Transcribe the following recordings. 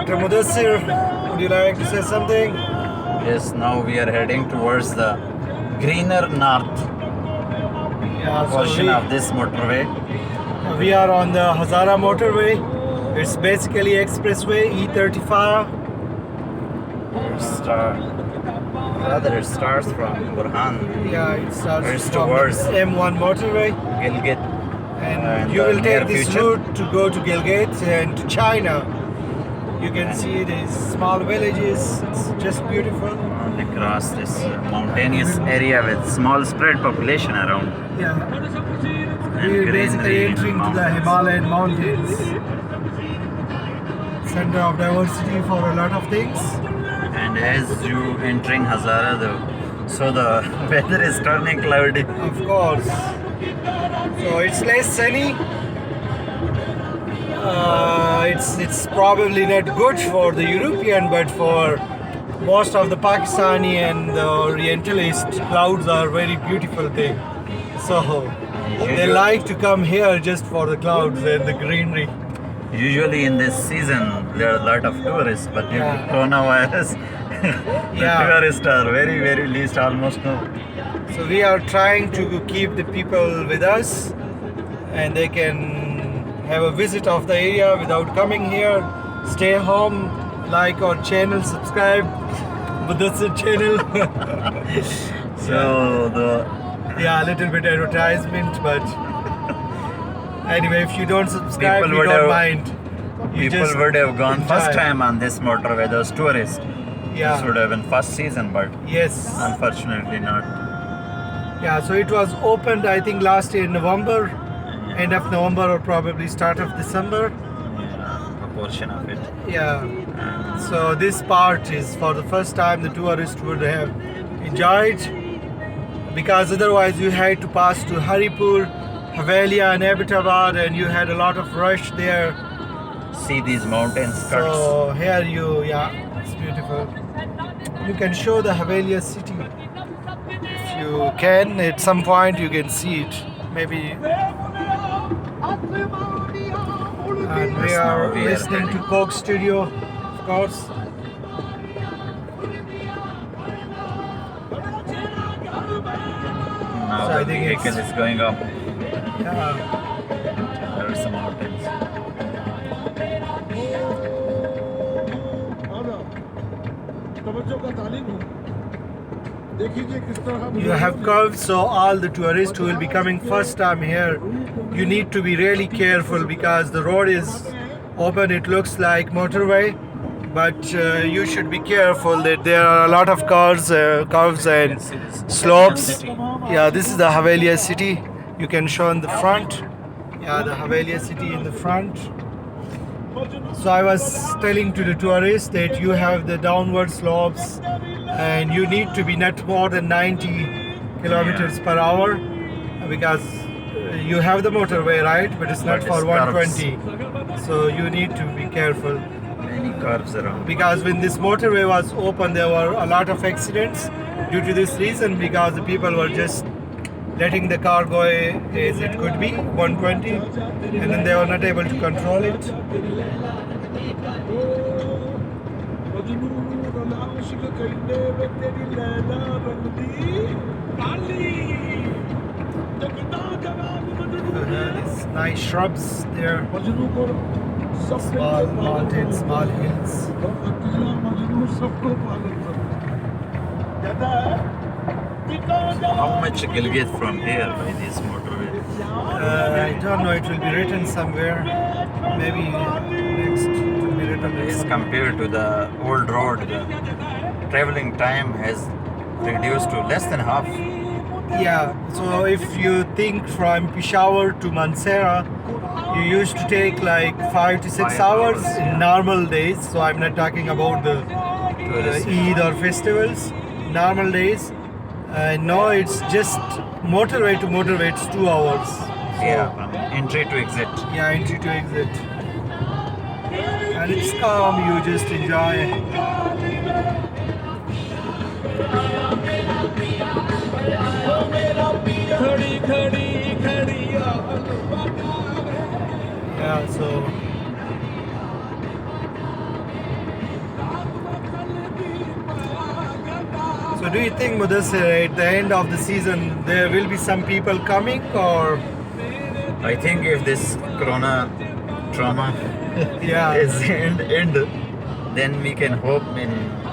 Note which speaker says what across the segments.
Speaker 1: Dr. Mudassir, would you like to say something?
Speaker 2: Yes, now we are heading towards the greener north
Speaker 1: Yeah,
Speaker 2: portion of this motorway.
Speaker 1: we are on the Hazara motorway. It's basically expressway E35.
Speaker 2: Rather, it starts from Burhan,
Speaker 1: Yeah, it starts
Speaker 2: It's
Speaker 1: from
Speaker 2: towards
Speaker 1: M1 motorway,
Speaker 2: Gilgit,
Speaker 1: and
Speaker 2: in
Speaker 1: you
Speaker 2: the
Speaker 1: will
Speaker 2: near
Speaker 1: take this
Speaker 2: future.
Speaker 1: route to go to Gilgit and to China. You can see these small villages. It's just beautiful.
Speaker 2: and across this mountainous area with small spread population around.
Speaker 1: Yeah,
Speaker 2: And
Speaker 1: we're
Speaker 2: greenery
Speaker 1: basically
Speaker 2: and
Speaker 1: entering to the
Speaker 2: mountains.
Speaker 1: Himalayan mountains. Center of diversity for a lot of things.
Speaker 2: And as you entering Hazara, so the weather is turning cloudy.
Speaker 1: Of course. So it's less sunny. It's probably not good for the European, but for most of the Pakistani and the Orientalist, clouds are very beautiful thing. So they like to come here just for the clouds and the greenery.
Speaker 2: Usually in this season there are a lot of tourists, but due to
Speaker 1: Yeah.
Speaker 2: coronavirus, the
Speaker 1: Yeah.
Speaker 2: tourists are very least, almost no.
Speaker 1: So we are trying to keep the people with us, and they can have a visit of the area without coming here. Stay home, like our channel, subscribe, Mudassir channel.
Speaker 2: So the
Speaker 1: Yeah, a little bit advertisement, but anyway, if you don't subscribe,
Speaker 2: People
Speaker 1: we
Speaker 2: would
Speaker 1: don't
Speaker 2: have-
Speaker 1: mind. You
Speaker 2: people
Speaker 1: just
Speaker 2: would have gone first
Speaker 1: enjoy.
Speaker 2: time on this motorway, those tourists.
Speaker 1: Yeah.
Speaker 2: This would have been first season, but
Speaker 1: Yes.
Speaker 2: unfortunately not.
Speaker 1: Yeah, so it was opened, I think, last year in November, end of November or probably start of December.
Speaker 2: A portion of it.
Speaker 1: Yeah. So this part is for the first time the tourist would have enjoyed, because otherwise you had to pass to Haripur, Havelia and Abbottabad, and you had a lot of rush there.
Speaker 2: See these mountain skirts.
Speaker 1: So here it's beautiful. You can show the Havelia city. If you can, at some point you can see it. Maybe. And we
Speaker 2: Yes, now
Speaker 1: are
Speaker 2: we are
Speaker 1: listening to
Speaker 2: heading.
Speaker 1: Coke Studio, of course.
Speaker 2: Now
Speaker 1: So I
Speaker 2: the
Speaker 1: think
Speaker 2: vehicle
Speaker 1: it's-
Speaker 2: is going up.
Speaker 1: Yeah.
Speaker 2: There are some mountains.
Speaker 1: You have curves, so all the tourists who will be coming first time here, you need to be really careful because the road is open. It looks like motorway, but you should be careful that there are a lot of curves and slopes. Yeah, this is the Havelia city. You can show in the front. Yeah, the Havelia city in the front. So I was telling to the tourists that you have the downward slopes and you need to be not more than 90 kilometers per hour because you have the motorway, right? But it's not
Speaker 2: But
Speaker 1: for
Speaker 2: it's curves.
Speaker 1: 120. So you need to be careful
Speaker 2: Many curves around.
Speaker 1: because when this motorway was open, there were a lot of accidents due to this reason because the people were just letting the car go as it could be, 120, and then they were not able to control it. These nice shrubs there, small mountains, small hills.
Speaker 2: How much Gilgit from here by this motorway?
Speaker 1: I don't know, it will be written somewhere. Maybe next it will be written
Speaker 2: As
Speaker 1: next.
Speaker 2: compared to the old road, the traveling time has reduced to less than half.
Speaker 1: Yeah, so if you think from Peshawar to Mansehra, you used to take like 5 to 6
Speaker 2: 5
Speaker 1: hours
Speaker 2: hours,
Speaker 1: in
Speaker 2: yeah.
Speaker 1: normal days. So I'm not talking about the
Speaker 2: Tourist.
Speaker 1: Eid or festivals, normal days. No, it's just motorway to motorway, it's 2 hours. So,
Speaker 2: Yeah, from entry to exit.
Speaker 1: yeah, entry to exit. And it's calm, you just enjoy. Yeah, so do you think, Mudassir, at the end of the season there will be some people coming, or
Speaker 2: I think if this corona trauma
Speaker 1: yeah,
Speaker 2: is end, then we can hope in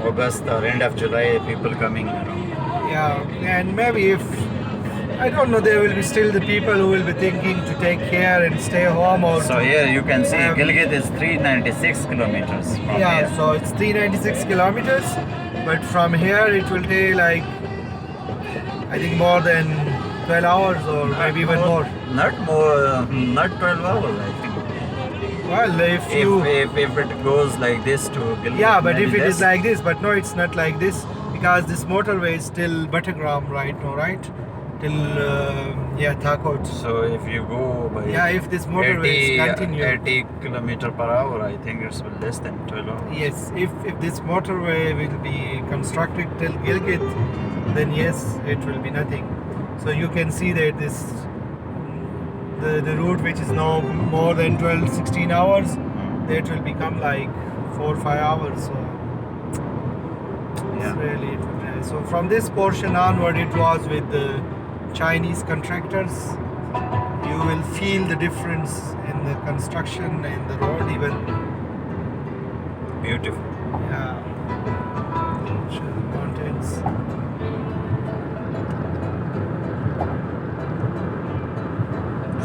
Speaker 2: August or end of July people coming around.
Speaker 1: yeah, and maybe if I don't know, there will be still the people who will be thinking to take care and stay home, or
Speaker 2: So
Speaker 1: to,
Speaker 2: here you can see
Speaker 1: Um,
Speaker 2: Gilgit is 396 kilometers from
Speaker 1: yeah.
Speaker 2: here.
Speaker 1: So it's 396 kilometers, but from here it will take like I think more than 12 hours or maybe even more.
Speaker 2: Not more, not 12 hours, I think.
Speaker 1: Well, if you
Speaker 2: If it goes like this to Gilgit,
Speaker 1: yeah, but if
Speaker 2: maybe
Speaker 1: it is
Speaker 2: less.
Speaker 1: like this, but no, it's not like this because this motorway is still Buttergram right now, right? Till yeah, Thakot.
Speaker 2: So if you go by
Speaker 1: Yeah, if this motorway is
Speaker 2: 80,
Speaker 1: continued.
Speaker 2: 80 kilometer per hour, I think it's less than 12 hours.
Speaker 1: Yes, if this motorway will be constructed till Gilgit, then yes, it will be nothing. So you can see that this the route which is now more than 12, 16 hours, that will become like 4 or 5 hours. So it's
Speaker 2: Yeah.
Speaker 1: really so from this portion onward, it was with the Chinese contractors. You will feel the difference in the construction and the road even.
Speaker 2: Beautiful.
Speaker 1: Yeah. Mountains.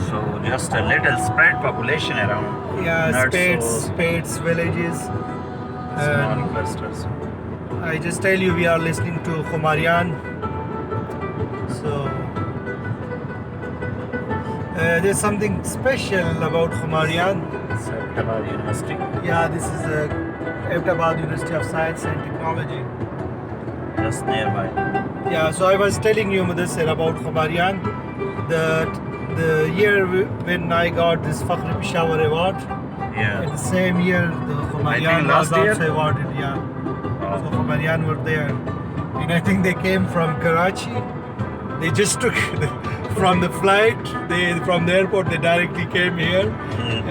Speaker 2: So just a little spread population around.
Speaker 1: Yeah,
Speaker 2: Not
Speaker 1: Spades,
Speaker 2: so
Speaker 1: Spades villages.
Speaker 2: small
Speaker 1: And
Speaker 2: clusters.
Speaker 1: I just tell you, we are listening to Khumarian. So there's something special about Khumarian.
Speaker 2: It's Ahmedabad University.
Speaker 1: Yeah, this is the Ahmedabad University of Science and Technology.
Speaker 2: Just nearby.
Speaker 1: Yeah, so I was telling you, Mudassir, about Khumarian. The year when I got this Fakhri Peshawar award,
Speaker 2: Yeah.
Speaker 1: at the same year the Khumarian was
Speaker 2: last year?
Speaker 1: also awarded. Yeah. So Khumarian were there, and I think they came from Karachi. They just took from the flight. From the airport they directly came here,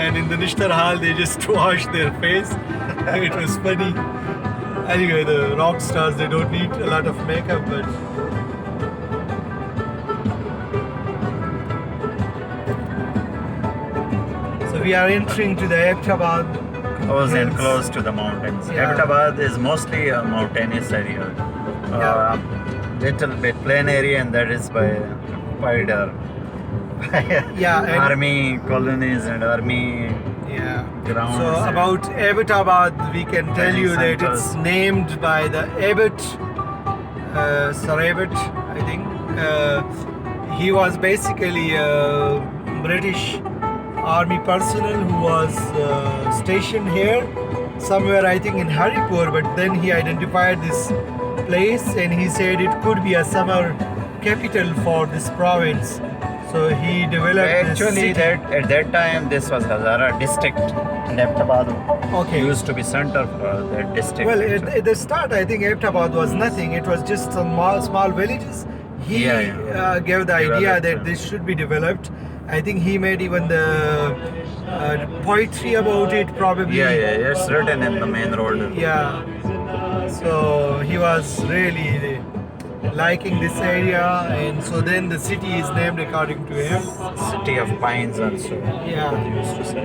Speaker 1: and in the Nishtar Hall they just washed their face. It was funny. Anyway, the rock stars, they don't need a lot of makeup, but so we are entering to the Ahmedabad.
Speaker 2: Close and
Speaker 1: hills.
Speaker 2: close to the mountains.
Speaker 1: Yeah.
Speaker 2: Ahmedabad is mostly a mountainous area. Little bit plain area, and that is by
Speaker 1: Yeah, and-
Speaker 2: army colonies and army
Speaker 1: Yeah.
Speaker 2: grounds.
Speaker 1: So
Speaker 2: and-
Speaker 1: about Abbottabad, we can tell
Speaker 2: Training
Speaker 1: you that
Speaker 2: centers.
Speaker 1: it's named by the Abbot, Sir Abbot, I think. He was basically a British army personnel who was stationed here somewhere, I think in Haripur, but then he identified this place and he said it could be a summer capital for this province. So he developed this
Speaker 2: Actually,
Speaker 1: city.
Speaker 2: that at that time this was Hazara district, and Ahmedabad
Speaker 1: Okay.
Speaker 2: used to be center for that district.
Speaker 1: Well,
Speaker 2: actually.
Speaker 1: at the start, I think Abbottabad was nothing. It was just some small villages. He
Speaker 2: Yeah.
Speaker 1: gave the idea
Speaker 2: Developed,
Speaker 1: that this should be developed. I think he made even the poetry about it, probably.
Speaker 2: yeah, it's written in the main road.
Speaker 1: Yeah. So he was really liking this area, and so then the city is named according to him.
Speaker 2: City of Pines also.
Speaker 1: Yeah.
Speaker 2: They used to say.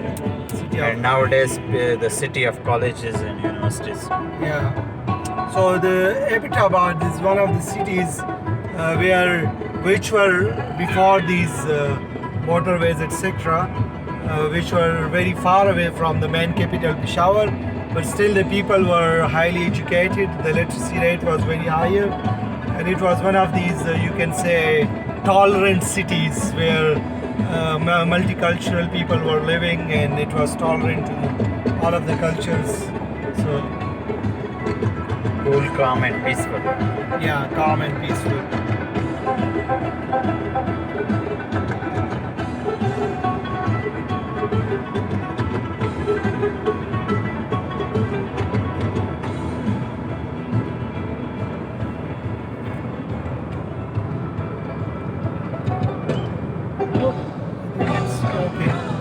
Speaker 1: City of-
Speaker 2: And nowadays the city of colleges and universities.
Speaker 1: Yeah. So the Abbottabad is one of the cities which were before these motorways, etc., which were very far away from the main capital Peshawar, but still the people were highly educated. The literacy rate was very higher, and it was one of these you can say tolerant cities where multicultural people were living, and it was tolerant to all of the cultures. So
Speaker 2: Cool, calm and peaceful.
Speaker 1: yeah, calm and peaceful. It's okay.